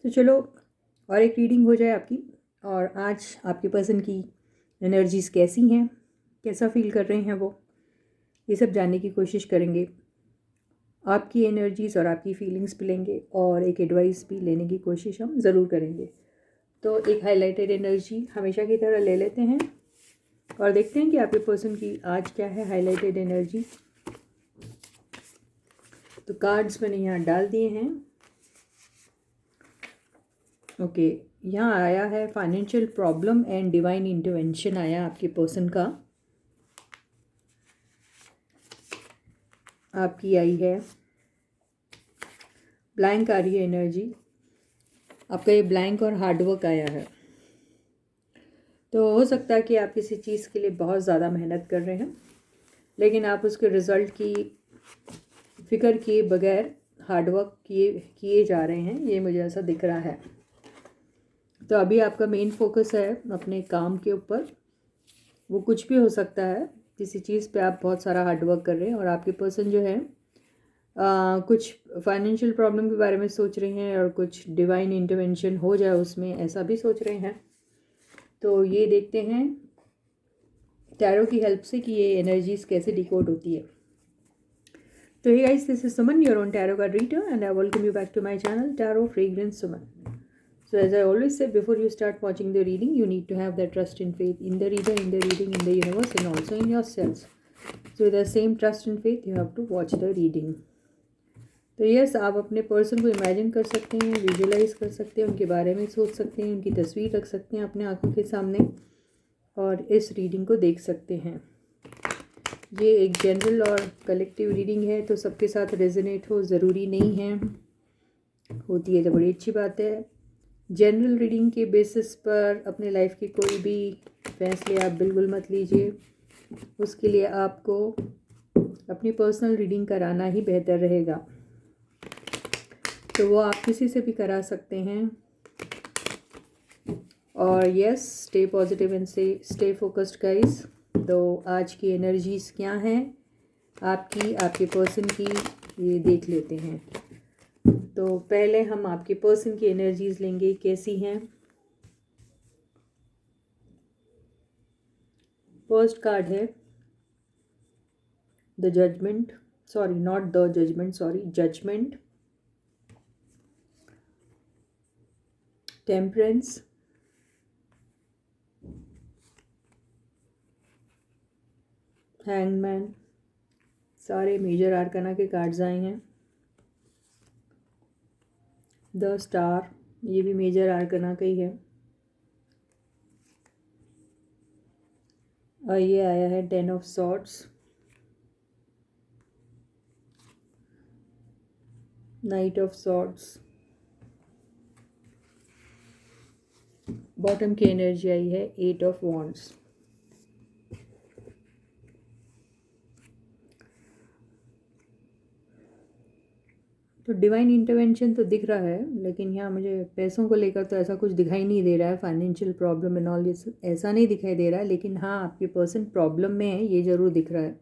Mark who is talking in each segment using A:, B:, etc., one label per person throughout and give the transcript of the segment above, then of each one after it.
A: तो चलो और एक रीडिंग हो जाए आपकी। और आज आपके पर्सन की एनर्जीज़ कैसी हैं, कैसा फील कर रहे हैं वो, ये सब जानने की कोशिश करेंगे। आपकी एनर्जीज़ और आपकी फीलिंग्स भी लेंगे और एक एडवाइस भी लेने की कोशिश हम ज़रूर करेंगे। तो एक हाईलाइटेड एनर्जी हमेशा की तरह ले लेते हैं और देखते हैं कि आपके पर्सन की आज क्या है हाईलाइटेड एनर्जी। तो कार्ड्स मैंने यहाँ डाल दिए हैं। ओके, यहाँ आया है financial problem and divine intervention आया आपके पर्सन का। आपकी आई है ब्लैंक, आ रही है एनर्जी। आपका ये ब्लैंक और हार्डवर्क आया है। तो हो सकता है कि आप किसी चीज़ के लिए बहुत ज़्यादा मेहनत कर रहे हैं, लेकिन आप उसके रिज़ल्ट की फ़िक्र किए बगैर हार्डवर्क किए जा रहे हैं, ये मुझे ऐसा दिख रहा है। तो अभी आपका मेन फोकस है अपने काम के ऊपर। वो कुछ भी हो सकता है, किसी चीज़ पे आप बहुत सारा हार्डवर्क कर रहे हैं और आपके पर्सन जो है कुछ फाइनेंशियल प्रॉब्लम के बारे में सोच रहे हैं और कुछ डिवाइन इंटरवेंशन हो जाए उसमें, ऐसा भी सोच रहे हैं। तो ये देखते हैं टैरो की हेल्प से कि ये एनर्जीज कैसे डिकोड होती है। तो hey guys, this is Suman, your own tarot card reader, and I welcome you back to my channel tarot fragrance Suman. So as I always say, before you start watching the reading, you need to have that trust and faith in the reader, in the reading, in the universe, and also in yourselves. So with the same trust and faith, you have to watch the reading. तो yes, आप अपने person को imagine कर सकते हैं, visualise कर सकते हैं, उनके बारे में सोच सकते हैं, उनकी तस्वीर रख सकते हैं अपने आंखों के सामने और इस रीडिंग को देख सकते हैं। ये एक जनरल और कलेक्टिव रीडिंग है, तो सबके साथ रेजोनेट हो ज़रूरी नहीं है, होती है तो बड़ी अच्छी बात है। जनरल रीडिंग के बेसिस पर अपने लाइफ के कोई भी फैसले आप बिल्कुल मत लीजिए। उसके लिए आपको अपनी पर्सनल रीडिंग कराना ही बेहतर रहेगा। तो वो आप किसी से भी करा सकते हैं। और yes, stay positive and stay focused guys. तो आज की एनर्जीज़ क्या हैं आपकी, आपके पर्सन की, ये देख लेते हैं। तो पहले हम आपके पर्सन की एनर्जीज़ लेंगे, कैसी हैं। फर्स्ट कार्ड है the judgement, sorry not the judgement, sorry judgement, temperance, hangman. सारे मेजर आर्काना के कार्ड्स आए हैं। द स्टार, ये भी मेजर आर्काना का ही है। और ये आया है 10 of swords, night of swords. Bottom की एनर्जी आई है 8 ऑफ वॉन्ड्स। तो डिवाइन इंटरवेंशन तो दिख रहा है, लेकिन यहाँ मुझे पैसों को लेकर तो ऐसा कुछ दिखाई नहीं दे रहा है। Financial problem and all this ऐसा नहीं दिखाई दे रहा है, लेकिन हाँ, आपके पर्सन प्रॉब्लम में है, ये ज़रूर दिख रहा है।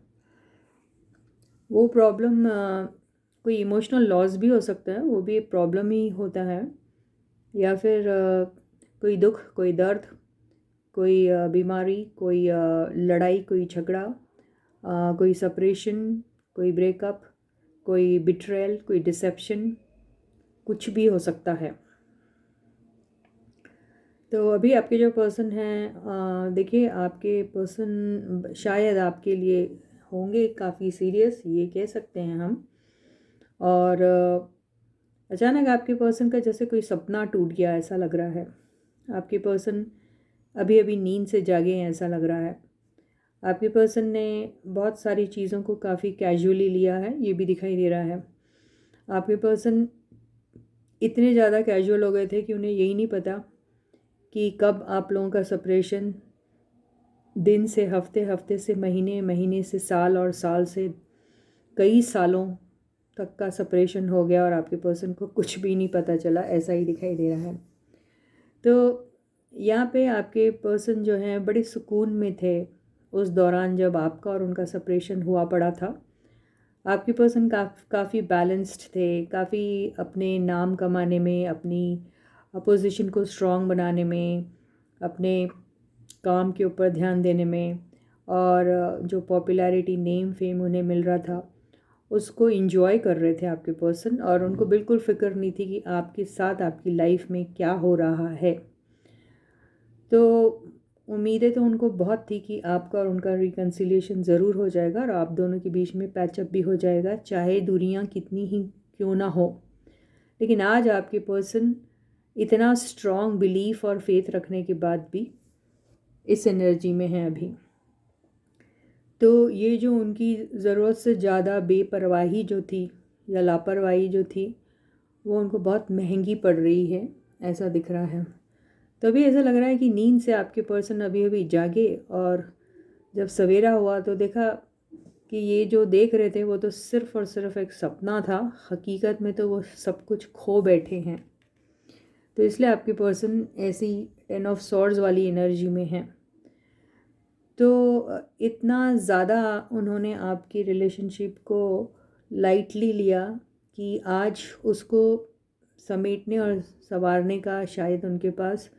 A: वो प्रॉब्लम कोई इमोशनल लॉस भी हो सकता है, वो भी एक प्रॉब्लम ही होता है, या फिर कोई दुख, कोई दर्द, कोई बीमारी, कोई लड़ाई, कोई झगड़ा, कोई सेपरेशन, कोई ब्रेकअप, कोई बिट्रेयल, कोई डिसेप्शन, कुछ भी हो सकता है। तो अभी आपके जो पर्सन हैं, देखिए आपके पर्सन शायद आपके लिए होंगे काफ़ी सीरियस, ये कह सकते हैं हम। और अचानक आपके पर्सन का जैसे कोई सपना टूट गया ऐसा लग रहा है। आपके पर्सन अभी अभी नींद से जागे हैं ऐसा लग रहा है। आपके पर्सन ने बहुत सारी चीज़ों को काफ़ी कैजुअली लिया है, ये भी दिखाई दे रहा है। आपके पर्सन इतने ज़्यादा कैजुअल हो गए थे कि उन्हें यही नहीं पता कि कब आप लोगों का सेपरेशन दिन से हफ्ते, हफ्ते से महीने, महीने से साल और साल से कई सालों तक का सेपरेशन हो गया और आपके पर्सन को कुछ भी नहीं पता चला, ऐसा ही दिखाई दे रहा है। तो यहाँ पे आपके पर्सन जो हैं बड़े सुकून में थे उस दौरान जब आपका और उनका सेपरेशन हुआ पड़ा था। आपके पर्सन काफ़ी बैलेंस्ड थे, काफ़ी अपने नाम कमाने में, अपनी अपोजिशन को स्ट्रॉन्ग बनाने में, अपने काम के ऊपर ध्यान देने में, और जो पॉपुलैरिटी, नेम, फेम उन्हें मिल रहा था उसको एंजॉय कर रहे थे आपके पर्सन, और उनको बिल्कुल फ़िक्र नहीं थी कि आपके साथ आपकी लाइफ में क्या हो रहा है। तो उम्मीदें तो उनको बहुत थी कि आपका और उनका रिकन्सिलिएशन ज़रूर हो जाएगा और आप दोनों के बीच में पैचअप भी हो जाएगा, चाहे दूरियां कितनी ही क्यों ना हो। लेकिन आज आपके पर्सन इतना स्ट्रॉन्ग बिलीफ और फेथ रखने के बाद भी इस एनर्जी में है अभी। तो ये जो उनकी ज़रूरत से ज़्यादा बेपरवाही जो थी या लापरवाही जो थी वो उनको बहुत महंगी पड़ रही है, ऐसा दिख रहा है। तो अभी ऐसा लग रहा है कि नींद से आपके पर्सन अभी अभी जागे, और जब सवेरा हुआ तो देखा कि ये जो देख रहे थे वो तो सिर्फ़ और सिर्फ एक सपना था, हकीकत में तो वो सब कुछ खो बैठे हैं। तो इसलिए आपके पर्सन ऐसी 10 ऑफ सॉर्ड्स वाली एनर्जी में है। तो इतना ज़्यादा उन्होंने आपकी रिलेशनशिप को लाइटली लिया कि आज उसको समेटने और संवारने का शायद उनके पास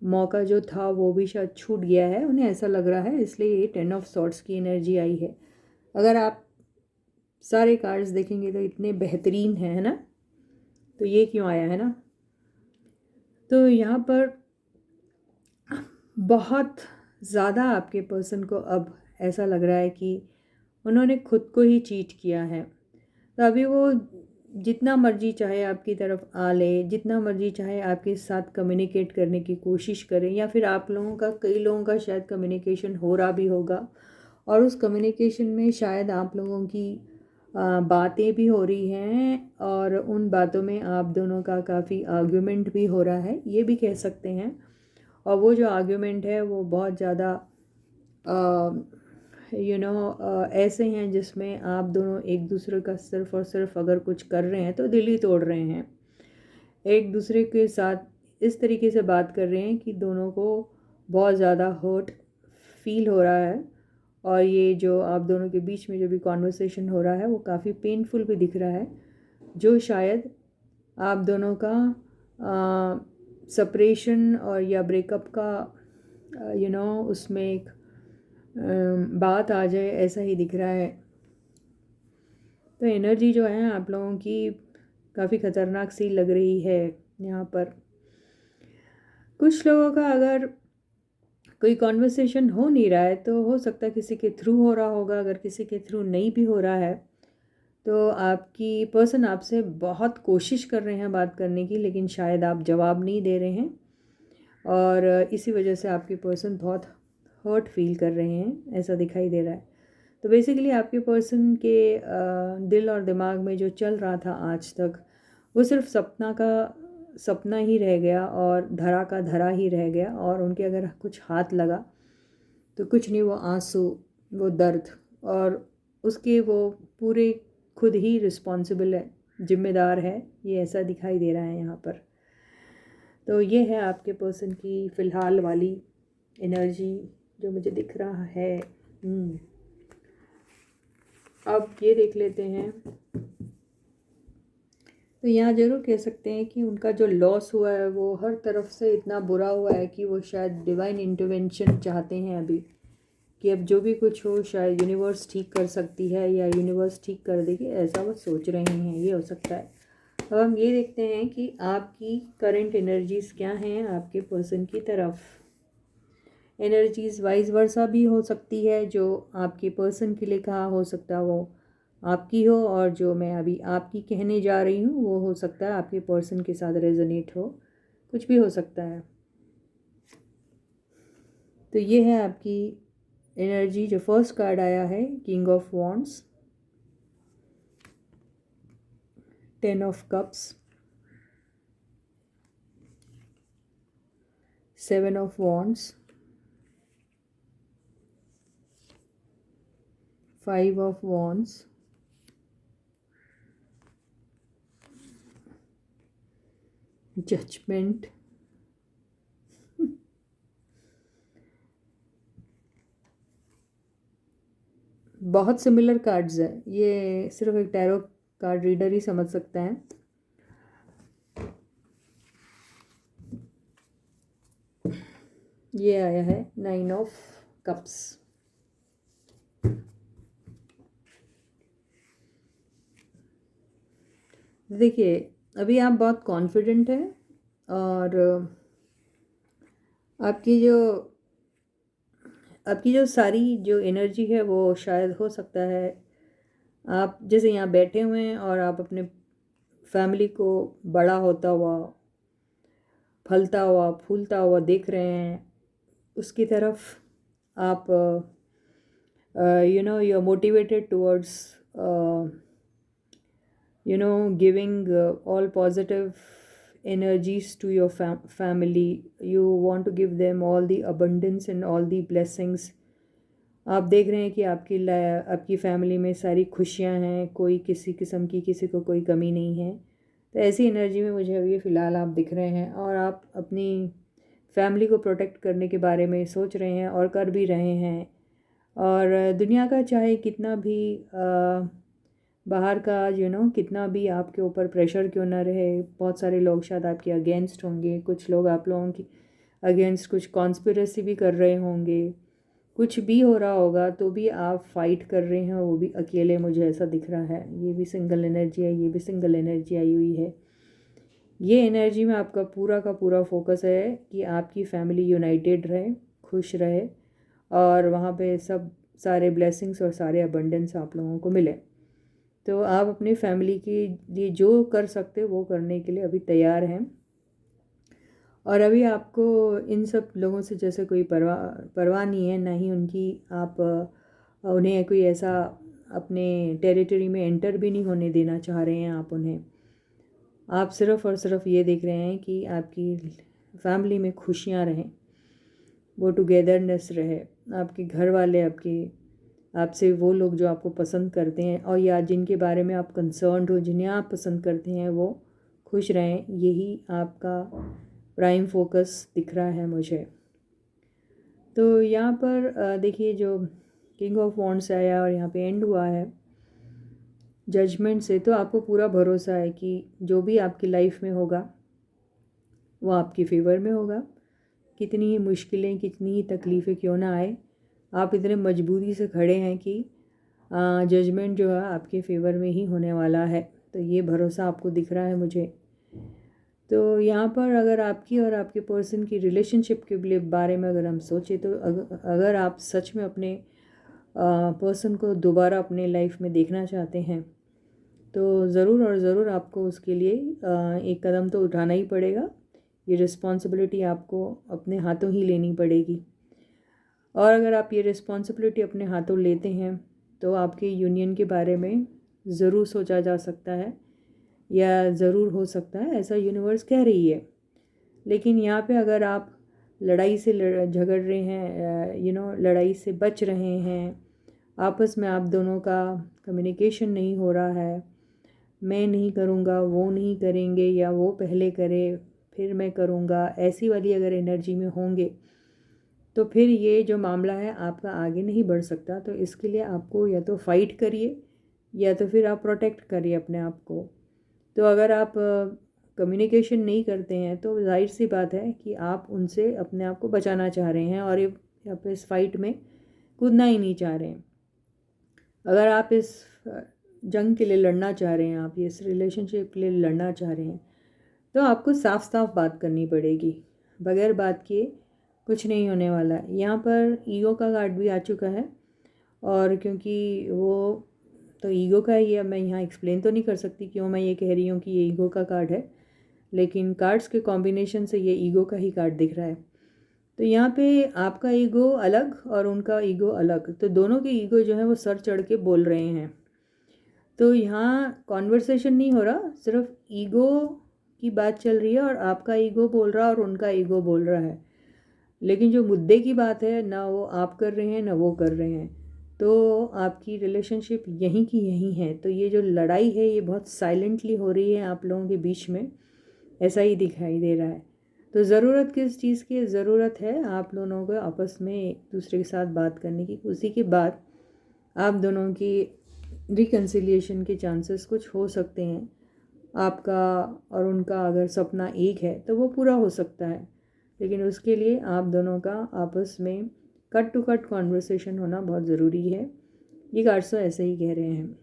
A: मौका जो था वो भी शायद छूट गया है, उन्हें ऐसा लग रहा है। इसलिए ये 10 ऑफ सॉर्ड्स की एनर्जी आई है। अगर आप सारे कार्ड्स देखेंगे तो इतने बेहतरीन हैं, है ना। तो ये क्यों आया है ना। तो यहाँ पर बहुत ज़्यादा आपके पर्सन को अब ऐसा लग रहा है कि उन्होंने खुद को ही चीट किया है। तो अभी वो जितना मर्जी चाहे आपकी तरफ आ ले, जितना मर्जी चाहे आपके साथ कम्युनिकेट करने की कोशिश करें, या फिर आप लोगों का, कई लोगों का शायद कम्युनिकेशन हो रहा भी होगा, और उस कम्युनिकेशन में शायद आप लोगों की बातें भी हो रही हैं, और उन बातों में आप दोनों का काफ़ी आर्ग्यूमेंट भी हो रहा है, ये भी कह सकते हैं। और वो जो आर्ग्यूमेंट है वो बहुत ज़्यादा ऐसे हैं जिसमें आप दोनों एक दूसरे का सिर्फ और सिर्फ अगर कुछ कर रहे हैं तो दिल ही तोड़ रहे हैं। एक दूसरे के साथ इस तरीके से बात कर रहे हैं कि दोनों को बहुत ज़्यादा हर्ट फील हो रहा है, और ये जो आप दोनों के बीच में जो भी कॉन्वर्सेशन हो रहा है वो काफ़ी पेनफुल भी दिख रहा है, जो शायद आप दोनों का सेपरेशन और या ब्रेकअप का उसमें एक बात आ जाए, ऐसा ही दिख रहा है। तो एनर्जी जो है आप लोगों की काफ़ी ख़तरनाक सी लग रही है यहाँ पर। कुछ लोगों का अगर कोई कॉन्वर्सेशन हो नहीं रहा है तो हो सकता है किसी के थ्रू हो रहा होगा। अगर किसी के थ्रू नहीं भी हो रहा है तो आपकी पर्सन आपसे बहुत कोशिश कर रहे हैं बात करने की, लेकिन शायद आप जवाब नहीं दे रहे हैं, और इसी वजह से आपके पर्सन बहुत हर्ट फील कर रहे हैं, ऐसा दिखाई दे रहा है। तो बेसिकली आपके पर्सन के दिल और दिमाग में जो चल रहा था आज तक वो सिर्फ सपना ही रह गया, और धरा का धरा ही रह गया, और उनके अगर कुछ हाथ लगा तो कुछ नहीं, वो आंसू, वो दर्द, और उसके वो पूरे खुद ही रिस्पॉन्सिबल है, जिम्मेदार है, ये ऐसा दिखाई दे रहा है यहाँ पर। तो ये है आपके पर्सन की फ़िलहाल वाली एनर्जी जो मुझे दिख रहा है। अब ये देख लेते हैं। तो यहाँ ज़रूर कह सकते हैं कि उनका जो लॉस हुआ है वो हर तरफ से इतना बुरा हुआ है कि वो शायद डिवाइन इंटरवेंशन चाहते हैं अभी, कि अब जो भी कुछ हो शायद यूनिवर्स ठीक कर सकती है या यूनिवर्स ठीक कर देगी, ऐसा वो सोच रहे हैं, ये हो सकता है। अब हम ये देखते हैं कि आपकी करंट एनर्जीज़ क्या हैं आपके पर्सन की तरफ। एनर्जीज़ वाइस वर्सा भी हो सकती है, जो आपके पर्सन के लिए कहा हो सकता है वो आपकी हो, और जो मैं अभी आपकी कहने जा रही हूँ वो हो सकता है आपके पर्सन के साथ रेजोनेट हो, कुछ भी हो सकता है। तो ये है आपकी एनर्जी। जो फर्स्ट कार्ड आया है king of wands, 10 of cups, 7 of wands, 5 of wands, judgement, बहुत सिमिलर कार्ड्स है, ये सिर्फ एक टैरो कार्ड रीडर ही समझ सकता है। ये आया है 9 ऑफ कप्स। देखिए, अभी आप बहुत कॉन्फिडेंट हैं और आपकी जो सारी जो एनर्जी है वो शायद हो सकता है आप जैसे यहाँ बैठे हुए हैं और आप अपने फैमिली को बड़ा होता हुआ, फलता हुआ, फूलता हुआ देख रहे हैं। उसकी तरफ आप you are motivated towards giving all positive energies to your family. You want to give them all the abundance and all the blessings. आप देख रहे हैं कि आपकी फैमिली में सारी खुशियां हैं, कोई किसी किस्म की किसी को कोई कमी नहीं है। तो ऐसी एनर्जी में मुझे अभी फ़िलहाल आप दिख रहे हैं और आप अपनी फैमिली को प्रोटेक्ट करने के बारे में सोच रहे हैं और कर भी रहे हैं। और दुनिया का चाहे कितना भी बाहर का कितना भी आपके ऊपर प्रेशर क्यों ना रहे, बहुत सारे लोग शायद आपके अगेंस्ट होंगे, कुछ लोग आप लोगों की अगेंस्ट कुछ कॉन्स्पिरेसी भी कर रहे होंगे, कुछ भी हो रहा होगा, तो भी आप फाइट कर रहे हैं, वो भी अकेले। मुझे ऐसा दिख रहा है। ये भी सिंगल एनर्जी है, ये भी सिंगल एनर्जी आई हुई है। ये एनर्जी में आपका पूरा का पूरा फोकस है कि आपकी फैमिली यूनाइटेड रहे, खुश रहे और वहाँ पे सब सारे ब्लेसिंग्स और सारे अबंडेंस आप लोगों को मिले। तो आप अपनी फैमिली के लिए जो कर सकते हो वो करने के लिए अभी तैयार हैं। और अभी आपको इन सब लोगों से जैसे कोई परवाह नहीं है, ना ही आप उन्हें कोई ऐसा अपने टेरिटरी में एंटर भी नहीं होने देना चाह रहे हैं आप उन्हें। आप सिर्फ़ और सिर्फ ये देख रहे हैं कि आपकी फैमिली में खुशियाँ रहें, वो टुगेदरनेस रहे, आपके घर वाले आपसे वो लोग जो आपको पसंद करते हैं और या जिनके बारे में आप कंसर्न्ड हो, जिन्हें आप पसंद करते हैं, वो खुश रहें। यही आपका प्राइम फोकस दिख रहा है मुझे। तो यहाँ पर देखिए, जो किंग ऑफ वॉन्ड्स आया और यहाँ पे एंड हुआ है जजमेंट से, तो आपको पूरा भरोसा है कि जो भी आपकी लाइफ में होगा वो आपके फेवर में होगा। कितनी ही मुश्किलें, कितनी ही तकलीफ़ें क्यों ना आए, आप इतने मजबूरी से खड़े हैं कि जजमेंट जो है आपके फेवर में ही होने वाला है। तो ये भरोसा आपको दिख रहा है मुझे। तो यहाँ पर अगर आपकी और आपके पर्सन की रिलेशनशिप के बारे में अगर हम सोचें, तो अगर आप सच में अपने पर्सन को दोबारा अपने लाइफ में देखना चाहते हैं, तो ज़रूर और ज़रूर आपको उसके लिए एक कदम तो उठाना ही पड़ेगा। ये रिस्पॉन्सिबिलिटी आपको अपने हाथों ही लेनी पड़ेगी। और अगर आप ये रिस्पॉन्सिबिलिटी अपने हाथों लेते हैं तो आपके यूनियन के बारे में ज़रूर सोचा जा सकता है या ज़रूर हो सकता है, ऐसा यूनिवर्स कह रही है। लेकिन यहाँ पे अगर आप लड़ाई से झगड़ रहे हैं, लड़ाई से बच रहे हैं, आपस में आप दोनों का कम्युनिकेशन नहीं हो रहा है, मैं नहीं करूँगा, वो नहीं करेंगे, या वो पहले करे फिर मैं करूँगा, ऐसी वाली अगर एनर्जी में होंगे, तो फिर ये जो मामला है आपका आगे नहीं बढ़ सकता। तो इसके लिए आपको या तो फाइट करिए या तो फिर आप प्रोटेक्ट करिए अपने आप को। तो अगर आप कम्युनिकेशन नहीं करते हैं तो जाहिर सी बात है कि आप उनसे अपने आप को बचाना चाह रहे हैं और या फिर इस फाइट में कूदना ही नहीं चाह रहे हैं। अगर आप इस जंग के लिए लड़ना चाह रहे हैं, आप इस रिलेशनशिप के लिए लड़ना चाह रहे हैं, तो आपको साफ साफ बात करनी पड़ेगी। बगैर बात किए कुछ नहीं होने वाला है। यहाँ पर ईगो का कार्ड भी आ चुका है और क्योंकि वो तो ईगो का ही है, मैं यहाँ एक्सप्लेन तो नहीं कर सकती क्यों मैं ये कह रही हूँ कि ये ईगो का कार्ड है, लेकिन कार्ड्स के कॉम्बिनेशन से ये ईगो का ही कार्ड दिख रहा है। तो यहाँ पे आपका ईगो अलग और उनका ईगो अलग, तो दोनों के ईगो जो है वो सर चढ़ के बोल रहे हैं। तो यहाँ कॉन्वर्सेशन नहीं हो रहा, सिर्फ ईगो की बात चल रही है और आपका ईगो बोल रहा है और उनका ईगो बोल रहा है। लेकिन जो मुद्दे की बात है ना वो आप कर रहे हैं ना वो कर रहे हैं, तो आपकी रिलेशनशिप यहीं की यहीं है। तो ये जो लड़ाई है ये बहुत साइलेंटली हो रही है आप लोगों के बीच में, ऐसा ही दिखाई दे रहा है। तो ज़रूरत किस चीज़ की ज़रूरत है आप दोनों को आपस में एक दूसरे के साथ बात करने की। उसी के बाद आप दोनों की रिकन्सिलिएशन के चांसेस कुछ हो सकते हैं। आपका और उनका अगर सपना एक है तो वो पूरा हो सकता है। लेकिन उसके लिए आप दोनों का आपस में कट टू कट कॉन्वर्सेशन होना बहुत ज़रूरी है। ये कार्ड्स तो ऐसे ही कह रहे हैं।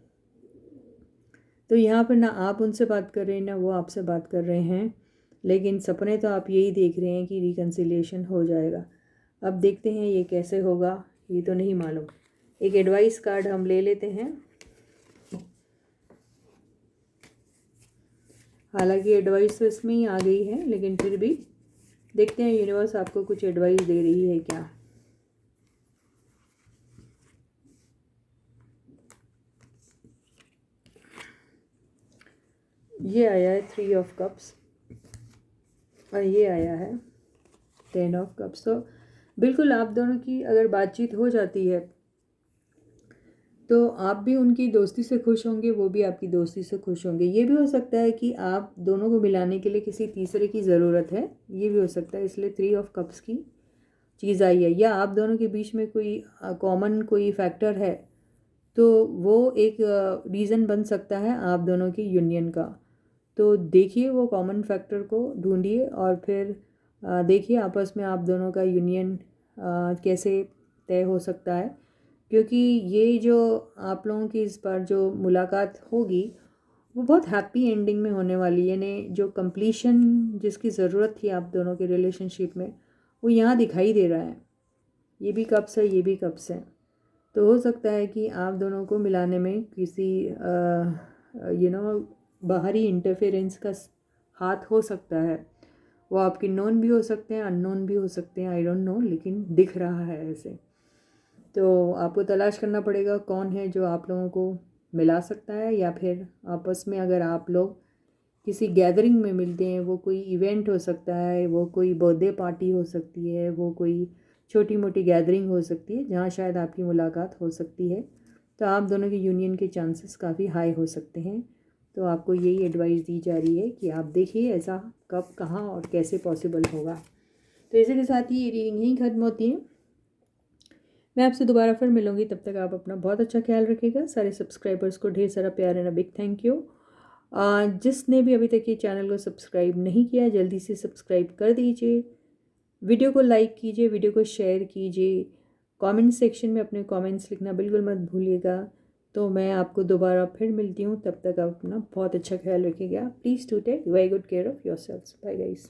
A: तो यहाँ पर ना आप उनसे बात कर रहे हैं ना वो आपसे बात कर रहे हैं, लेकिन सपने तो आप यही देख रहे हैं कि रिकन्सिलिएशन हो जाएगा। अब देखते हैं ये कैसे होगा, ये तो नहीं मालूम। एक एडवाइस कार्ड हम ले लेते हैं। हालांकि एडवाइस तो इसमें ही आ गई है, लेकिन फिर भी देखते हैं यूनिवर्स आपको कुछ एडवाइस दे रही है क्या। ये आया है 3 ऑफ कप्स और ये आया है 10 ऑफ कप्स। तो बिल्कुल आप दोनों की अगर बातचीत हो जाती है तो आप भी उनकी दोस्ती से खुश होंगे, वो भी आपकी दोस्ती से खुश होंगे। ये भी हो सकता है कि आप दोनों को मिलाने के लिए किसी तीसरे की ज़रूरत है, ये भी हो सकता है, इसलिए 3 ऑफ कप्स की चीज़ आई है। या आप दोनों के बीच में कोई कॉमन कोई फैक्टर है तो वो एक रीज़न बन सकता है आप दोनों की यूनियन का। तो देखिए वो कॉमन फैक्टर को ढूंढिए और फिर देखिए आपस में आप दोनों का यूनियन कैसे तय हो सकता है। क्योंकि ये जो आप लोगों की इस बार जो मुलाकात होगी वो बहुत हैप्पी एंडिंग में होने वाली है। यानी जो कंप्लीशन जिसकी ज़रूरत थी आप दोनों के रिलेशनशिप में वो यहाँ दिखाई दे रहा है। ये भी कप्स है, ये भी कप्स है। तो हो सकता है कि आप दोनों को मिलाने में किसी बाहरी इंटरफेरेंस का हाथ हो सकता है। वो आपके नोन भी हो सकते हैं, अननोन भी हो सकते हैं, आई डोंट नो, लेकिन दिख रहा है ऐसे। तो आपको तलाश करना पड़ेगा कौन है जो आप लोगों को मिला सकता है। या फिर आपस में अगर आप लोग किसी गैदरिंग में मिलते हैं, वो कोई इवेंट हो सकता है, वो कोई बर्थडे पार्टी हो सकती है, वो कोई छोटी मोटी गैदरिंग हो सकती है जहाँ शायद आपकी मुलाकात हो सकती है। तो आप दोनों के यूनियन के चांसेस काफ़ी हाई हो सकते हैं। तो आपको यही एडवाइस दी जा रही है कि आप देखिए ऐसा कब, कहाँ और कैसे पॉसिबल होगा। तो इसी के साथ ही ये रीडिंग यहीं ख़त्म होती है। मैं आपसे दोबारा फिर मिलूँगी, तब तक आप अपना बहुत अच्छा ख्याल रखिएगा। सारे सब्सक्राइबर्स को ढेर सारा प्यार एंड बिग थैंक यू। जिसने भी अभी तक ये चैनल को सब्सक्राइब नहीं किया जल्दी से सब्सक्राइब कर दीजिए, वीडियो को लाइक कीजिए, वीडियो को शेयर कीजिए, कमेंट सेक्शन में अपने कमेंट्स लिखना बिल्कुल मत भूलिएगा। तो मैं आपको दोबारा फिर मिलती हूँ, तब तक आप अपना बहुत अच्छा ख्याल रखिएगा। Please do take very good care of yourselves. Bye guys.